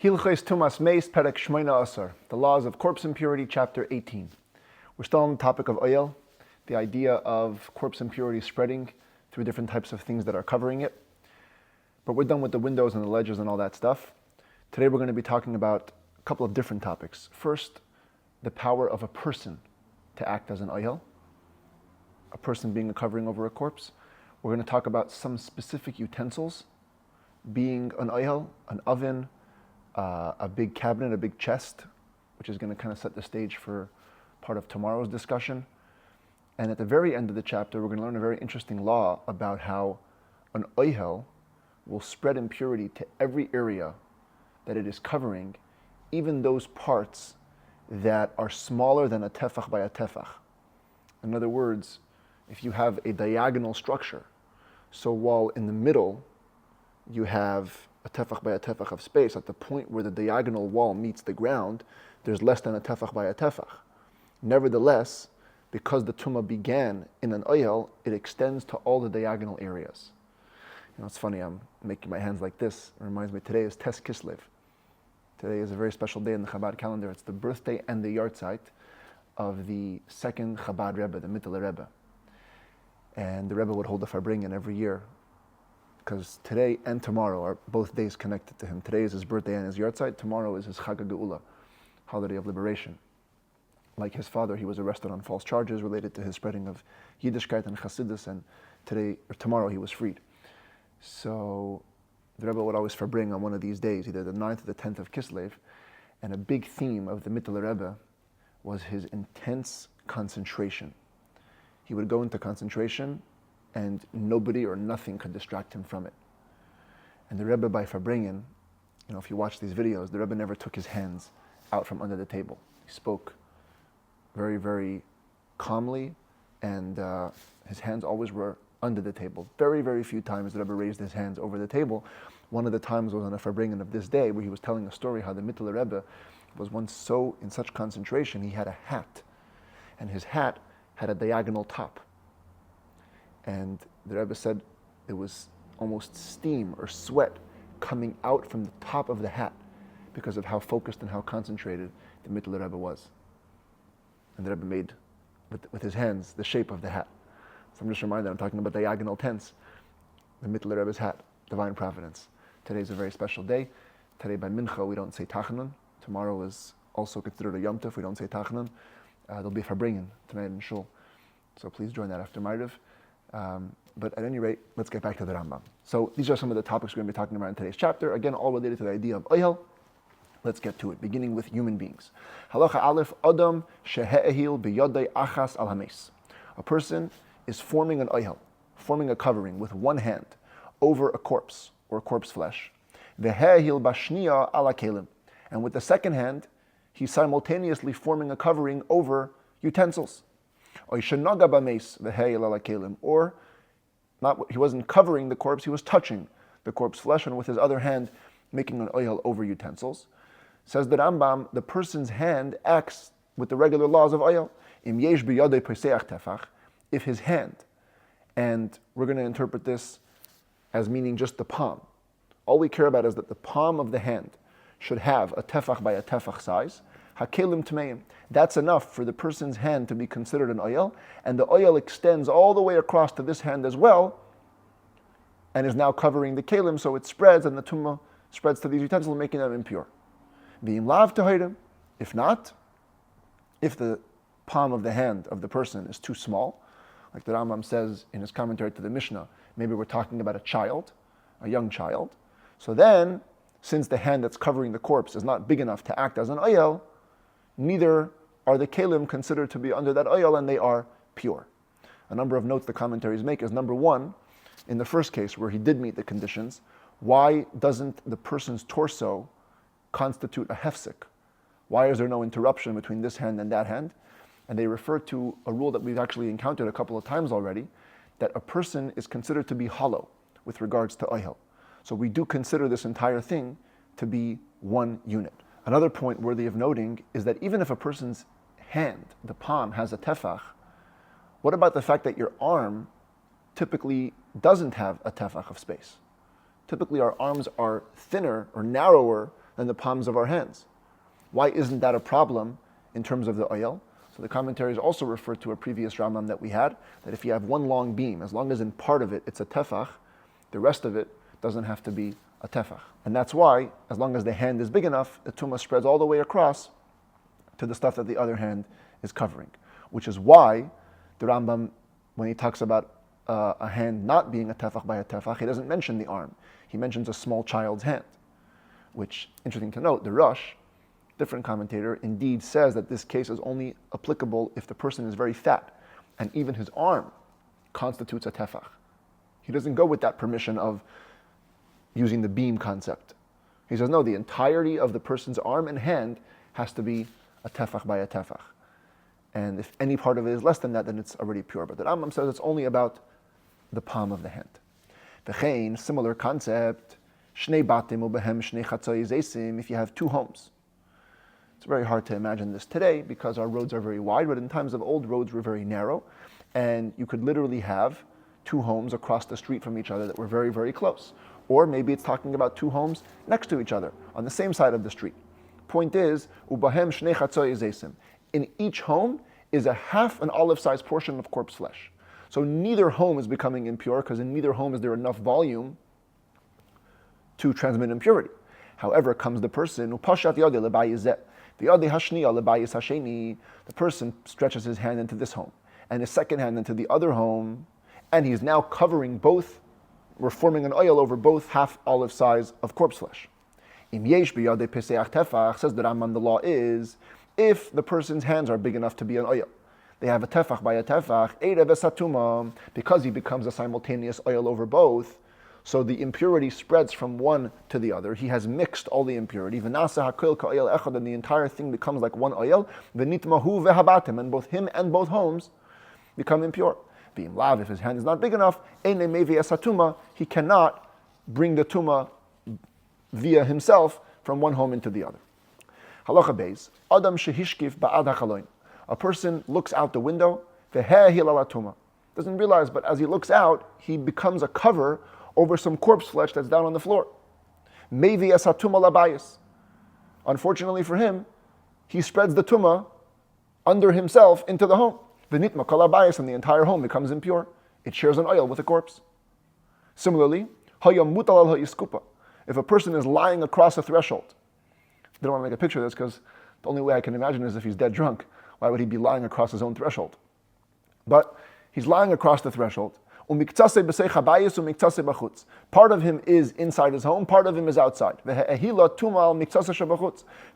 Hilchos Tumas Meis Perek Shmoina Asar, the laws of corpse impurity, chapter 18. We're still on the topic of oil, the idea of corpse impurity spreading through different types of things that are covering it. But we're done with the windows and the ledges and all that stuff. Today we're going to be talking about a couple of different topics. First, the power of a person to act as an oil, a person being a covering over a corpse. We're going to talk about some specific utensils being an oil, an oven, a big cabinet, a big chest, which is going to kind of set the stage for part of tomorrow's discussion. And at the very end of the chapter, we're going to learn a very interesting law about how an oil will spread impurity to every area that it is covering, even those parts that are smaller than a tefach by a tefach. In other words, if you have a diagonal structure, so while in the middle you have a tefach by a tefach of space, at the point where the diagonal wall meets the ground, there's less than a tefach by a tefach. Nevertheless, because the tumah began in an oil, it extends to all the diagonal areas. You know, it's funny, I'm making my hands like this. It reminds me, today is Tes Kislev. Today is a very special day in the Chabad calendar. It's the birthday and the yahrzeit of the second Chabad Rebbe, the Mittler Rebbe. And the Rebbe would hold a farbringen every year, because today and tomorrow are both days connected to him. Today is his birthday and his yahrzeit. Tomorrow is his Chag HaGeula, holiday of liberation. Like his father, he was arrested on false charges related to his spreading of Yiddishkeit and Chassidus, and tomorrow he was freed. So the Rebbe would always farbring on one of these days, either the 9th or the 10th of Kislev, and a big theme of the Mittler Rebbe was his intense concentration. He would go into concentration and nobody or nothing could distract him from it. And the Rebbe, by farbringen, if you watch these videos, the Rebbe never took his hands out from under the table. He spoke very, very calmly, and his hands always were under the table. Very, very few times the Rebbe raised his hands over the table. One of the times was on a farbringen of this day, where he was telling a story how the Mittler Rebbe was once so in such concentration, he had a hat, and his hat had a diagonal top. And the Rebbe said there was almost steam or sweat coming out from the top of the hat because of how focused and how concentrated the Mittler Rebbe was. And the Rebbe made, with his hands, the shape of the hat. So I'm just reminded, I'm talking about diagonal tense, the Mittler Rebbe's hat, divine providence. Today is a very special day. Today by Mincha we don't say Tachanun. Tomorrow is also considered a Yom Tov, we don't say Tachanun. There'll be farbringen tonight in Shul. So please join that after Ma'ariv. But at any rate, let's get back to the Rambam. So these are some of the topics we're going to be talking about in today's chapter. Again, all related to the idea of oil. Let's get to it, beginning with human beings. Halacha Aleph, Adam shehe'ehil biyodei achas al hameis. A person is forming an oil, forming a covering with one hand over a corpse or corpse flesh. Vehe'ehil bashniya ala kelim. And with the second hand, he's simultaneously forming a covering over utensils. Or not, he wasn't covering the corpse, he was touching the corpse flesh, and with his other hand making an oil over utensils. Says the Rambam, the person's hand acts with the regular laws of oil. If his hand, and we're going to interpret this as meaning just the palm. All we care about is that the palm of the hand should have a tefach by a tefach size. Hakelim tmeim. That's enough for the person's hand to be considered an oil, and the oil extends all the way across to this hand as well, and is now covering the kelim, so it spreads, and the tumah spreads to these utensils, making them impure. Being lav tehirim. If not, if the palm of the hand of the person is too small, like the Rambam says in his commentary to the Mishnah, maybe we're talking about a child, a young child, so then, since the hand that's covering the corpse is not big enough to act as an oil, neither are the kelim considered to be under that oil, and they are pure. A number of notes the commentaries make is, number one, in the first case where he did meet the conditions, why doesn't the person's torso constitute a hefsek? Why is there no interruption between this hand and that hand? And they refer to a rule that we've actually encountered a couple of times already, that a person is considered to be hollow with regards to oil. So we do consider this entire thing to be one unit. Another point worthy of noting is that even if a person's hand, the palm, has a tefach, what about the fact that your arm typically doesn't have a tefach of space? Typically our arms are thinner or narrower than the palms of our hands. Why isn't that a problem in terms of the oil? So the commentaries also refer to a previous Rambam that we had, that if you have one long beam, as long as in part of it it's a tefach, the rest of it doesn't have to be a tefach. And that's why, as long as the hand is big enough, the tumas spreads all the way across to the stuff that the other hand is covering. Which is why the Rambam, when he talks about a hand not being a tefach by a tefach, he doesn't mention the arm. He mentions a small child's hand. Which, interesting to note, the Rosh, different commentator, indeed says that this case is only applicable if the person is very fat, and even his arm constitutes a tefach. He doesn't go with that permission of using the beam concept. He says, no, the entirety of the person's arm and hand has to be a tefach by a tefach. And if any part of it is less than that, then it's already pure. But the Rambam says it's only about the palm of the hand. V'chein, similar concept, shnei batim ubehem shnei chatzoy zeisim, if you have two homes. It's very hard to imagine this today because our roads are very wide, but in times of old, roads were very narrow, and you could literally have two homes across the street from each other that were very, very close. Or maybe it's talking about two homes next to each other on the same side of the street. Point is, ubahem shnei chatzoy zeisim. In each home is a half an olive-sized portion of corpse flesh. So neither home is becoming impure because in neither home is there enough volume to transmit impurity. However, comes the person, upashat yodeh lebayizeh. The person stretches his hand into this home and his second hand into the other home, and he's now covering both, we're forming an oil over both half olive size of corpse flesh. Says the Rambam, the law is, if the person's hands are big enough to be an oil, they have a tefach by a tefach, because he becomes a simultaneous oil over both, so the impurity spreads from one to the other. He has mixed all the impurity. And the entire thing becomes like one oil. And both him and both homes become impure. If his hand is not big enough, he cannot bring the tuma via himself from one home into the other. Halacha beis, Adam shehishkif ba'ad hachaloin. A person looks out the window, doesn't realize, but as he looks out, he becomes a cover over some corpse flesh that's down on the floor. Mevi asatuma labayis. Unfortunately for him, he spreads the tuma under himself into the home. V'nitma kalabayis, and the entire home becomes impure. It shares an oil with a corpse. Similarly, hayam mutal al ha'iskupa. If a person is lying across a threshold, I don't want to make a picture of this because the only way I can imagine is if he's dead drunk. Why would he be lying across his own threshold? But he's lying across the threshold. Part of him is inside his home, part of him is outside.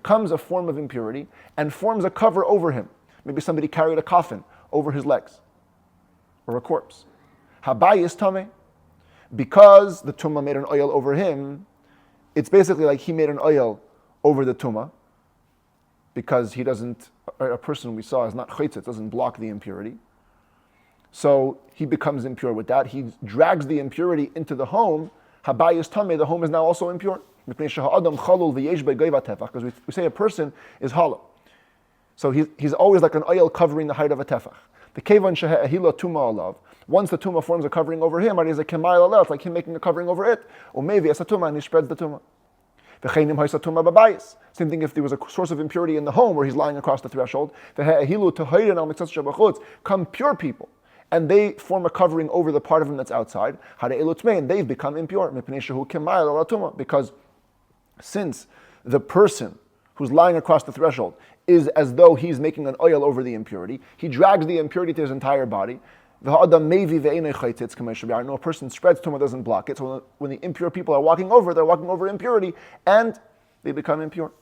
Comes a form of impurity and forms a cover over him. Maybe somebody carried a coffin over his legs, or a corpse. Habayis tame, because the tuma made an oil over him, it's basically like he made an oil over the tuma, because he doesn't, a person we saw is not chaytzit, doesn't block the impurity. So he becomes impure with that. He drags the impurity into the home. Habayis tameh, the home is now also impure. Because we say a person is hollow. So he's always like an oil covering the height of a tefach. The kevan sheha'ahila tuma alav. Once the tuma forms a covering over him, it's like it's like him making a covering over it. Or maybe as a tuma, and he spreads the tuma. Same thing if there was a source of impurity in the home where he's lying across the threshold. Come pure people, and they form a covering over the part of him that's outside. They've become impure. Because since the person who's lying across the threshold is as though he's making an oil over the impurity, he drags the impurity to his entire body. I know a person spreads tumah, doesn't block it. So when the impure people are walking over, they're walking over impurity, and they become impure.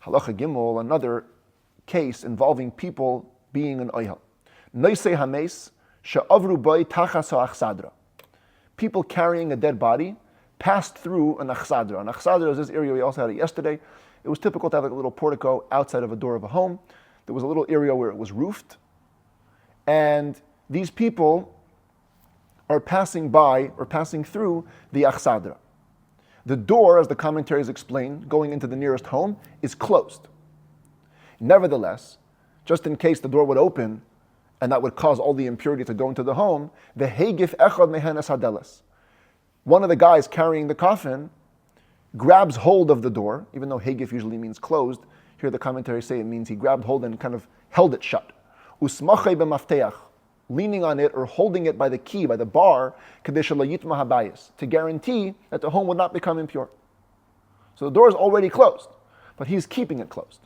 Halacha Gimel, another case involving people being an oil. Noisei hameis she'avru boi tachas ha'achsadra. People carrying a dead body passed through an achsadra. An achsadra is this area, we also had it yesterday. It was typical to have like a little portico outside of a door of a home. There was a little area where it was roofed, and these people are passing by or passing through the achsadra. The door, as the commentaries explain, going into the nearest home, is closed. Nevertheless, just in case the door would open and that would cause all the impurity to go into the home, the hegif echad mehenes hadeles. One of the guys carrying the coffin grabs hold of the door, even though hegif usually means closed, here the commentaries say it means he grabbed hold and kind of held it shut. Usmachei b'mafteach, leaning on it or holding it by the key, by the bar, kadesh lo yitma habayis, to guarantee that the home would not become impure. So the door is already closed, but he's keeping it closed.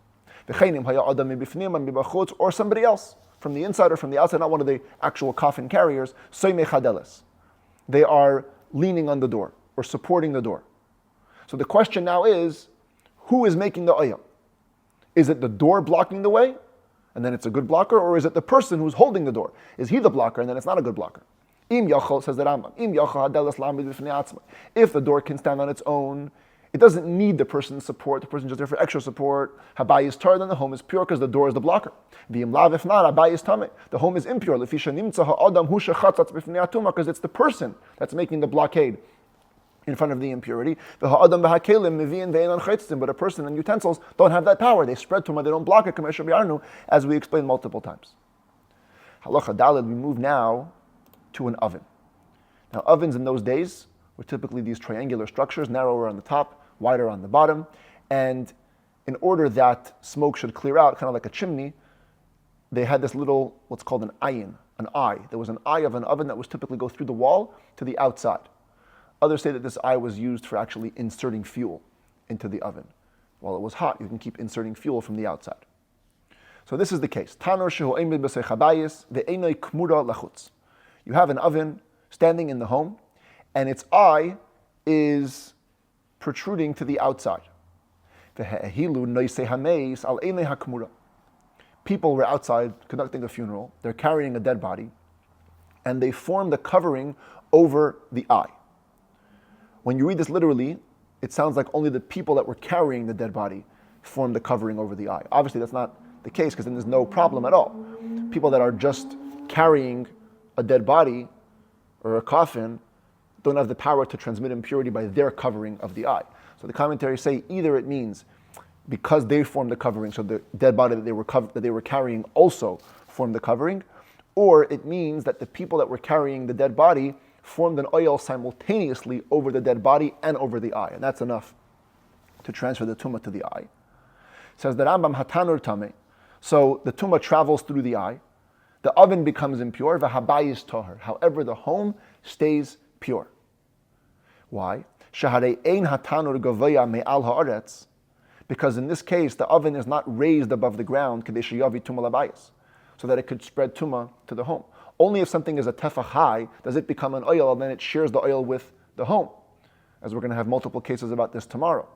Or somebody else, from the inside or from the outside, not one of the actual coffin carriers, they are leaning on the door or supporting the door. So the question now is, who is making the oyel? Is it the door blocking the way, and then it's a good blocker, or is it the person who's holding the door? Is he the blocker, and then it's not a good blocker? Im yachol, says the Rambam, if the door can stand on its own, it doesn't need the person's support. The person's just there for extra support. Habai is tar, then the home is pure because the door is the blocker. V'im lav, if not, habai is tameh. The home is impure. Lefisha nimtza ha'adam hu shechatzatz b'fnei atuma, because it's the person that's making the blockade in front of the impurity. The ha'adam v'hakelim mivi'in ve'enan chaytzim, but a person and utensils don't have that power. They spread tuma, they don't block it, kamesha b'yarnu, as we explained multiple times. Halacha daled, we move now to an oven. Now ovens in those days were typically these triangular structures, narrower on the top, wider on the bottom, and in order that smoke should clear out, kind of like a chimney, they had this little, what's called an ayin, an eye. There was an eye of an oven that was typically go through the wall to the outside. Others say that this eye was used for actually inserting fuel into the oven. While it was hot, you can keep inserting fuel from the outside. So this is the case. You have an oven standing in the home, and its eye is protruding to the outside. People were outside conducting a funeral, they're carrying a dead body, and they formed a covering over the eye. When you read this literally, it sounds like only the people that were carrying the dead body formed the covering over the eye. Obviously that's not the case, because then there's no problem at all. People that are just carrying a dead body or a coffin don't have the power to transmit impurity by their covering of the eye. So the commentaries say either it means because they formed the covering, so the dead body that they were carrying also formed the covering, or it means that the people that were carrying the dead body formed an oil simultaneously over the dead body and over the eye, and that's enough to transfer the tumah to the eye. It says the Rambam hatanur tameh, so the tumah travels through the eye, the oven becomes impure, v'habai is tahor. However, the home stays pure. Why? Shaharei ein hatanur gavoya me'al haaretz, because in this case the oven is not raised above the ground kedei sheyavi tumah labayis, so that it could spread tumah to the home. Only if something is a tefach high does it become an oil, and then it shares the oil with the home, as we're going to have multiple cases about this tomorrow.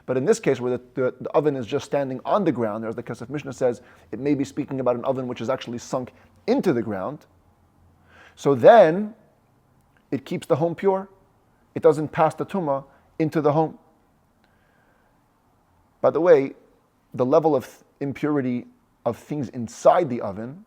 But in this case, where the oven is just standing on the ground, as the Kesef Mishnah says, it may be speaking about an oven which is actually sunk into the ground. So then, it keeps the home pure. It doesn't pass the tumah into the home. By the way, the level of impurity of things inside the oven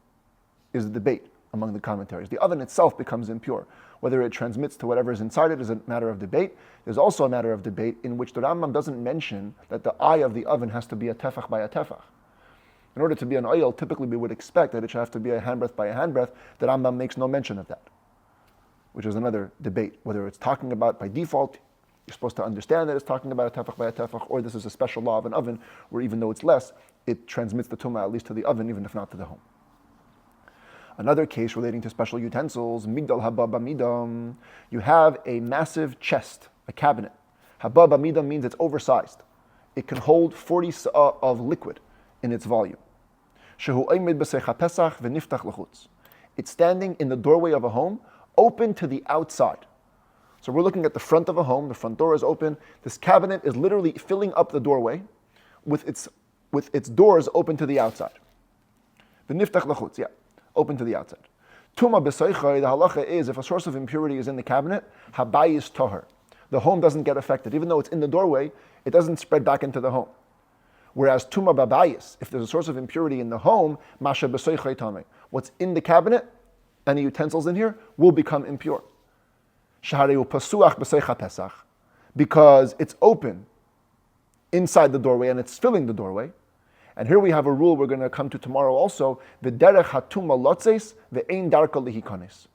is a debate among the commentaries. The oven itself becomes impure. Whether it transmits to whatever is inside it is a matter of debate. There's also a matter of debate in which the Rambam doesn't mention that the eye of the oven has to be a tefach by a tefach. In order to be an oil, typically we would expect that it should have to be a handbreadth by a handbreadth. The Rambam makes no mention of that, which is another debate. Whether it's talking about by default, you're supposed to understand that it's talking about a tefach by a tefach, or this is a special law of an oven where even though it's less, it transmits the tumah at least to the oven, even if not to the home. Another case relating to special utensils, migdal haba b'midam. You have a massive chest, a cabinet. Haba b'midam means it's oversized. It can hold 40 sa'ah of liquid in its volume. Shehu oimid b'seicha pesach v'niftach l'chutz. It's standing in the doorway of a home, open to the outside. So we're looking at the front of a home, the front door is open. This cabinet is literally filling up the doorway with its doors open to the outside. V'niftach l'chutz, yeah. Open to the outside. Tuma b'soichai, the halacha is if a source of impurity is in the cabinet, habai is tahor. The home doesn't get affected. Even though it's in the doorway, it doesn't spread back into the home. Whereas tuma babayis, if there's a source of impurity in the home, masha b'soichai tameh. What's in the cabinet, any utensils in here, will become impure. Shahareu pasuach b'soicha pesach, because it's open inside the doorway and it's filling the doorway. And here we have a rule we're going to come to tomorrow also. V'derech hatuma lotzes ve'ein darka lihikanes.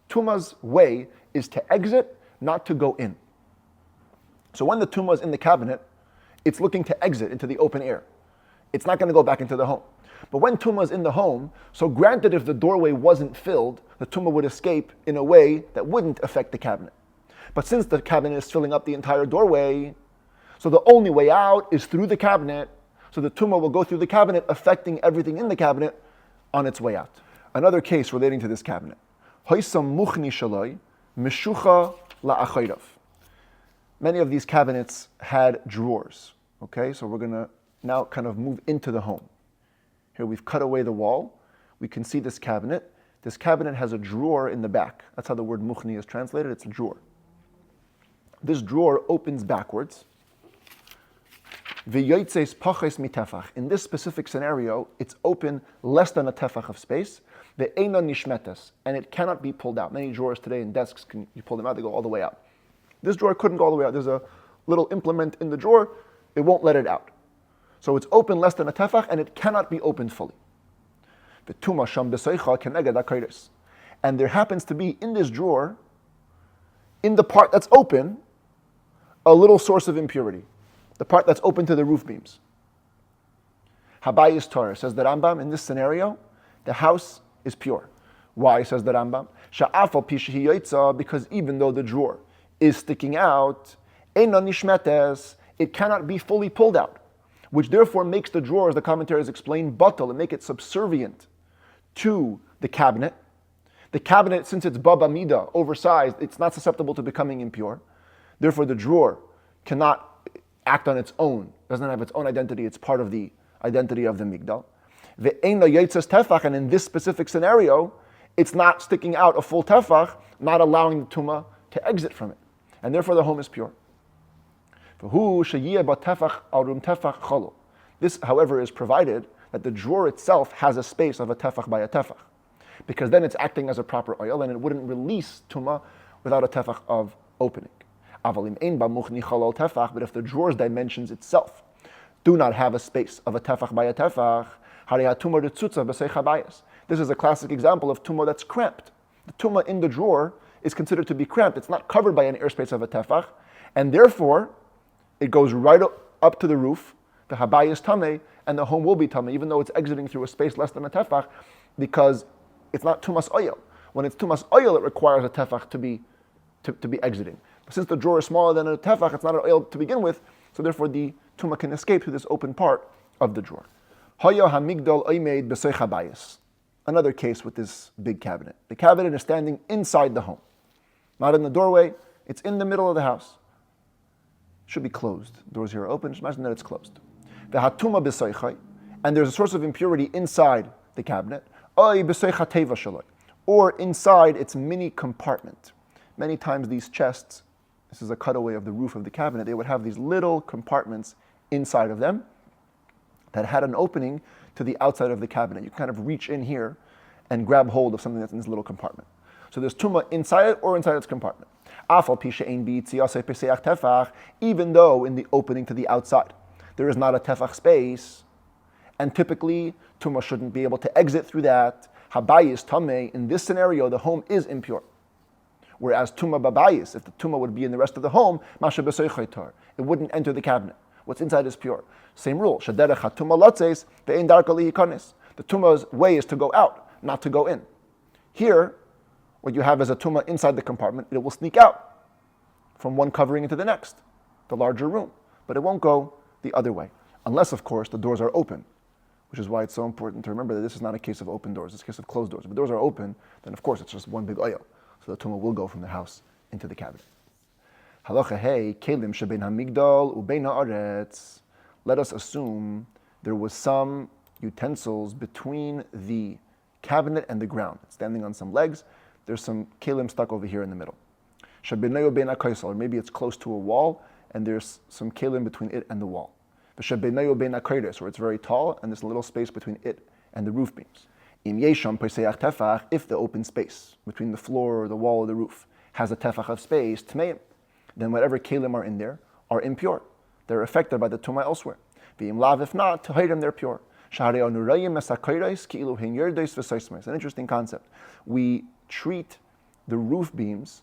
Tuma's way is to exit, not to go in. So when the tumah is in the cabinet, it's looking to exit into the open air. It's not going to go back into the home. But when tumah is in the home, so granted if the doorway wasn't filled, the tumah would escape in a way that wouldn't affect the cabinet. But since the cabinet is filling up the entire doorway, so the only way out is through the cabinet, so the tumah will go through the cabinet, affecting everything in the cabinet on its way out. Another case relating to this cabinet. Hoysam muchni shaloi, mishucha la'achayrav. Many of these cabinets had drawers. Okay, so we're going to now kind of move into the home. Here we've cut away the wall. We can see this cabinet. This cabinet has a drawer in the back. That's how the word muchni is translated. It's a drawer. This drawer opens backwards. V'yoytzeis paches mitefach. In this specific scenario, it's open less than a tefach of space. Ve'eino nishmetes, and it cannot be pulled out. Many drawers today in desks, you pull them out, they go all the way out. This drawer couldn't go all the way out. There's a little implement in the drawer. It won't let it out. So it's open less than a tefach, and it cannot be opened fully. V'tuma sham b'soicha keneged ha'kairos. And there happens to be in this drawer, in the part that's open, a little source of impurity. The part that's open to the roof beams. Habayis Torah, says the Rambam, in this scenario, the house is pure. Why, says the Rambam? Sha'afal pishihi yoitza, because even though the drawer is sticking out, eino nishmetes, it cannot be fully pulled out, which therefore makes the drawer, as the commentaries explain, batal, and make it subservient to the cabinet. The cabinet, since it's baba mida, oversized, it's not susceptible to becoming impure. Therefore, the drawer cannot act on its own, doesn't have its own identity, it's part of the identity of the migdal. Ve'eino yotzes tefach, and in this specific scenario, it's not sticking out a full tefach, not allowing the tumah to exit from it. And therefore the home is pure. This, however, is provided that the drawer itself has a space of a tefach by a tefach, because then it's acting as a proper oil, and it wouldn't release tumah without a tefach of opening. But if the drawer's dimensions itself do not have a space of a tefach by a tefach, this is a classic example of tumah that's cramped. The tumah in the drawer is considered to be cramped. It's not covered by an airspace of a tefach, and therefore it goes right up to the roof. The habayis tameh, and the home will be tameh, even though it's exiting through a space less than a tefach, because it's not tumas oil. When it's tumas oil, it requires a tefach to be exiting. But since the drawer is smaller than a tefach, it's not an oil to begin with, so therefore the tumah can escape through this open part of the drawer. Haya hamigdal oimeid b'seich habayis. Another case with this big cabinet. The cabinet is standing inside the home, not in the doorway. It's in the middle of the house. Should be closed. Doors here are open. Just imagine that it's closed. The hatuma b'seichai, and there's a source of impurity inside the cabinet. Oy b'seicha teva shaloi, or inside its mini compartment. Many times these chests, this is a cutaway of the roof of the cabinet, they would have these little compartments inside of them that had an opening to the outside of the cabinet. You kind of reach in here and grab hold of something that's in this little compartment. So there's tumah inside it or inside its compartment. Even though in the opening to the outside there is not a tefach space, and typically tumah shouldn't be able to exit through that. Habayis tameh, in this scenario, the home is impure. Whereas tumah babayis, if the tumah would be in the rest of the home, masha b'soichai tar, it wouldn't enter the cabinet. What's inside is pure. Same rule. Shaderech hatumah latzes ve'ein darka lihikanis. The tumah's way is to go out, not to go in. Here, what you have is a tumah inside the compartment. It will sneak out from one covering into the next, the larger room. But it won't go the other way. Unless, of course, the doors are open, which is why it's so important to remember that this is not a case of open doors. It's a case of closed doors. If the doors are open, then of course it's just one big oil. So the tumah will go from the house into the cabinet. Halacha hey, kelim shebein hamigdal ubein haaretz. Let us assume there was some utensils between the cabinet and the ground. It's standing on some legs. There's some kelim stuck over here in the middle. Shebeinayu bein hakaisal, or maybe it's close to a wall and there's some kelim between it and the wall. Shebeinayu bein hakairos, or it's very tall and there's a little space between it and the roof beams. Im yesham peseach tefach, if the open space between the floor, the wall, or the roof has a tefach of space, tmeim, then whatever kelim are in there are impure. They're affected by the tumah elsewhere. V'im lav, if not, tahayrim, they're pure. It's an interesting concept. We treat the roof beams,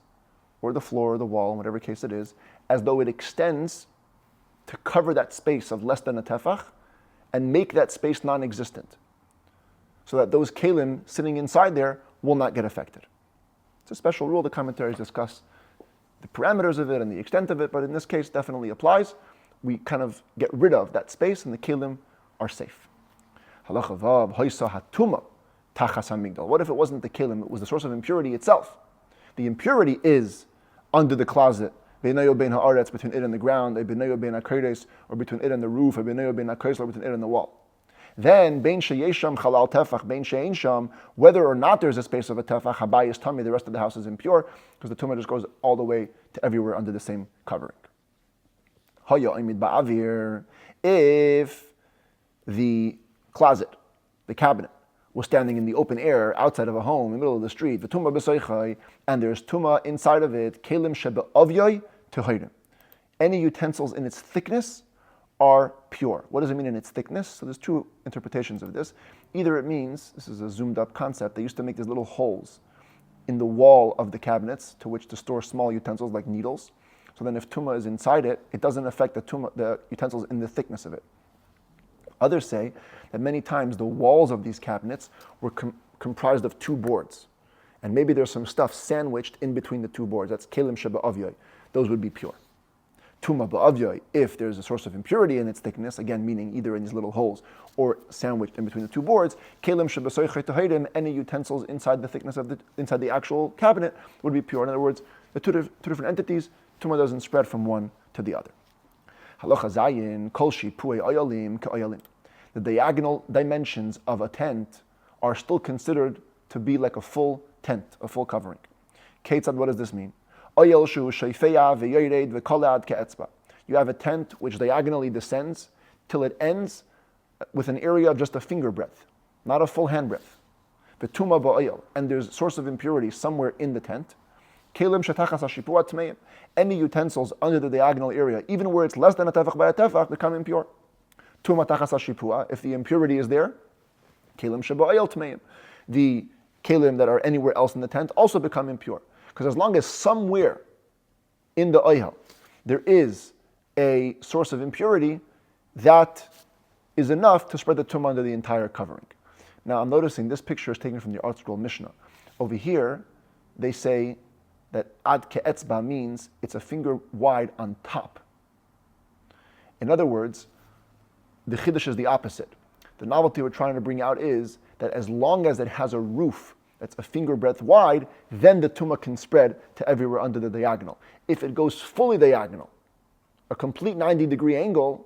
or the floor, or the wall, in whatever case it is, as though it extends to cover that space of less than a tefach and make that space non-existent, so that those kelim sitting inside there will not get affected. It's a special rule. The commentaries discuss the parameters of it and the extent of it, but in this case definitely applies. We kind of get rid of that space and the kelim are safe. Halacha vav, hoisa hatuma tachas hamigdal. What if it wasn't the kelim, it was the source of impurity itself? The impurity is under the closet, beinayo bein haaretz, between it and the ground, beinayo bein hakodesh, or between it and the roof, beinayo bein hakodesh, or between it and the wall. Then, bein sheyesham chalal tefach, bein she'ein sham, whether or not there's a space of a tefach, habayis tummy, the rest of the house is impure, because the tumah just goes all the way to everywhere under the same covering. Haya imid ba'avir, if the closet, the cabinet, was standing in the open air outside of a home, in the middle of the street, v'tumah b'soichai, and there's tumah inside of it, kelim shebe'avyoy tehayrim. Any utensils in its thickness are pure. What does it mean in its thickness? So there's two interpretations of this. Either it means, this is a zoomed up concept, they used to make these little holes in the wall of the cabinets to which to store small utensils like needles. So then if tumah is inside it, it doesn't affect the utensils in the thickness of it. Others say that many times the walls of these cabinets were comprised of two boards. And maybe there's some stuff sandwiched in between the two boards. That's kelim shebe'avyoy. Those would be pure. Tumah ba'avyoy, if there's a source of impurity in its thickness, again meaning either in these little holes or sandwiched in between the two boards, kelim shebe'soichai tehayrim, any utensils inside the thickness of inside the actual cabinet would be pure. In other words, the two different entities, tumah doesn't spread from one to the other. Halacha zayin kol shipuei oyalim ka'oyalim. The diagonal dimensions of a tent are still considered to be like a full tent, a full covering. Ketzad, what does this mean? You have a tent which diagonally descends till it ends with an area of just a finger breadth, not a full hand breadth. And there's a source of impurity somewhere in the tent. Any utensils under the diagonal area, even where it's less than a tefach by a tefach, become impure. If the impurity is there, the kelim that are anywhere else in the tent also become impure. Because as long as somewhere in the oyel there is a source of impurity, that is enough to spread the tumah under the entire covering. Now I'm noticing this picture is taken from the Art Scroll Mishnah. Over here, they say that ad ke'etzba means it's a finger wide on top. In other words, the chiddush is the opposite. The novelty we're trying to bring out is that as long as it has a roof that's a finger breadth wide, then the tumah can spread to everywhere under the diagonal. If it goes fully diagonal, a complete 90-degree angle,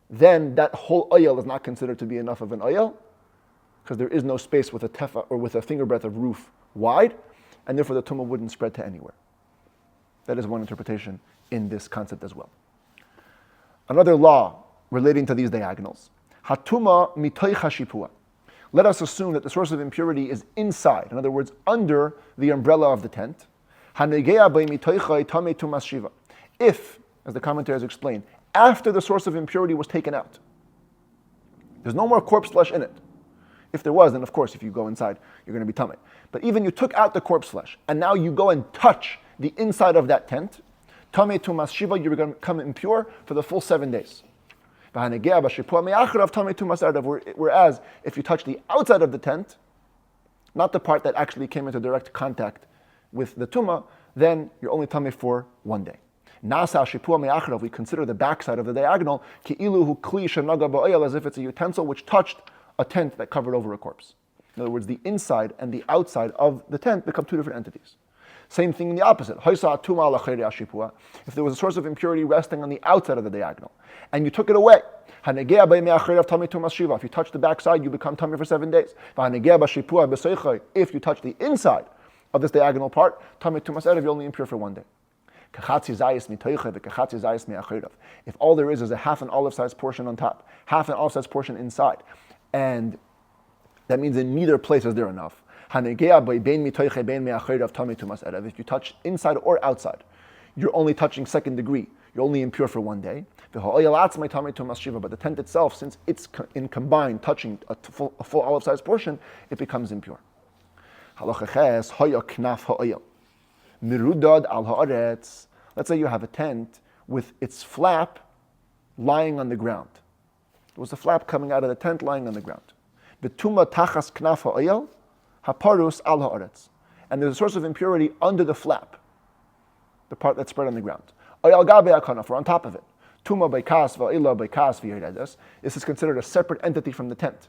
then that whole oyel is not considered to be enough of an oyel, because there is no space with a tefa or with a finger breadth of roof wide, and therefore the tumah wouldn't spread to anywhere. That is one interpretation in this concept as well. Another law relating to these diagonals. Hatuma mitoich hashipua. Let us assume that the source of impurity is inside, in other words, under the umbrella of the tent. If, as the commentators explain, after the source of impurity was taken out, there's no more corpse flesh in it. If there was, then of course, if you go inside, you're going to be tummy. But even you took out the corpse flesh, and now you go and touch the inside of that tent, tamei tumas shiva, you're going to become impure for the full 7 days. Whereas if you touch the outside of the tent, not the part that actually came into direct contact with the tumah, then you're only tummy for 1 day. We consider the backside of the diagonal as if it's a utensil which touched a tent that covered over a corpse. In other words, the inside and the outside of the tent become two different entities. Same thing in the opposite. If there was a source of impurity resting on the outside of the diagonal, and you took it away, if you touch the backside, you become tummy for 7 days. If you touch the inside of this diagonal part, you're only impure for 1 day. If all there is a half an olive-sized portion on top, half an olive-sized portion inside, and that means in neither place is there enough. If you touch inside or outside, you're only touching second degree. You're only impure for 1 day. But the tent itself, since it's in combined touching a full olive-sized portion, it becomes impure. Let's say you have a tent with its flap lying on the ground. There was a flap coming out of the tent lying on the ground. Betuma tachas knaf ha'oyel, haparus al ha'aretz. And there's a source of impurity under the flap, the part that's spread on the ground. Oyel gabe ha'kanaf, or on top of it. Tuma beikas va'ila beikas v'yiredes. This is considered a separate entity from the tent.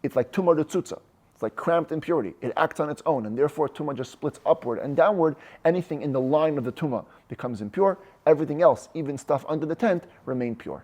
It's like tuma retzutza. It's like cramped impurity. It acts on its own, and therefore tuma just splits upward and downward. Anything in the line of the tuma becomes impure. Everything else, even stuff under the tent, remain pure.